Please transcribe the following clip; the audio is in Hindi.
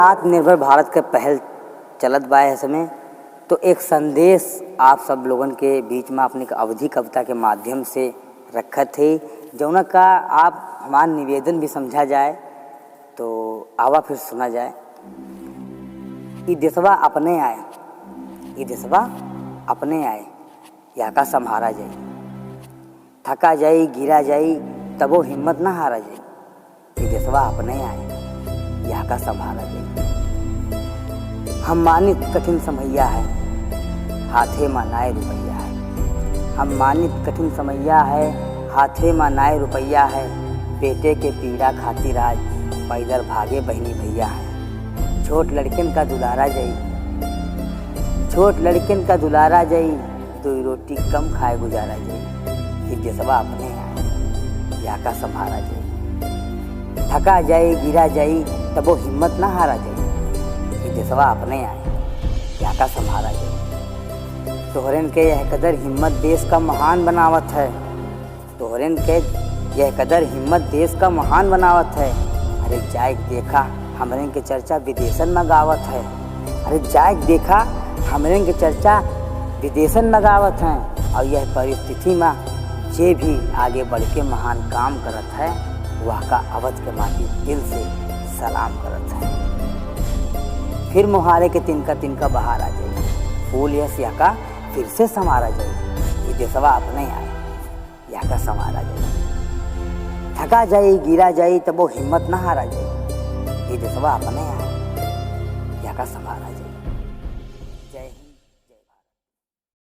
आत्मनिर्भर भारत के पहल चलत बा है समय तो एक संदेश आप सब लोगन के बीच में अपनी अवधि कविता के माध्यम से रखत है जौना का आप हमार निवेदन भी समझा जाए तो आवा फिर सुना जाए। ई देशवा अपने आए, ई देशवा अपने आए, यहाँ का संहारा जाए, थका जाई गिरा जाई तबो हिम्मत ना हारा जाए। ई देशवा अपने आए, यहाँ का संहारा जाए। हम मानित कठिन समैया है, हाथे मानाए रुपैया है। हम मानित कठिन समैया है, हाथे मानाए रुपैया है। बेटे के पीड़ा खातिर आज पैदल भागे बहनी भैया है। छोट लड़किन का दुलारा जाई, छोट लड़किन का दुलारा जाई, दो रोटी कम खाए गुजारा जाई। ये देशवा अपने आए, यहाँ का संहारा जाई। थका जाए गिरा जाई तबो हिम्मत ना हारा जाए। ये देशवा अपने आए, यहाँ का संहारा जाए। तोहरन के यह कदर हिम्मत देश का महान बनावत है, तोहरन के यह कदर हिम्मत देश का महान बनावत है। अरे जाए देखा हमरे के चर्चा विदेशन में गावत है। अरे जाए देखा हमरे के चर्चा विदेशन में गावत है। और यह परिस्थिति में जे भी आगे बढ़ के महान काम करत है वह का अवध के माटी दिल से सलाम करत है। फिर मुहारे के तिनका बहार आ जाए, फूल यस यहाँ का फिर से समारा जाए। ये देशवा अपने आए, यहाँ का संवारा जाए। थका जाए गिरा जाए तब वो हिम्मत ना हारा जाए। ये देशवा अपने आए, यहाँ का संवारा जाए।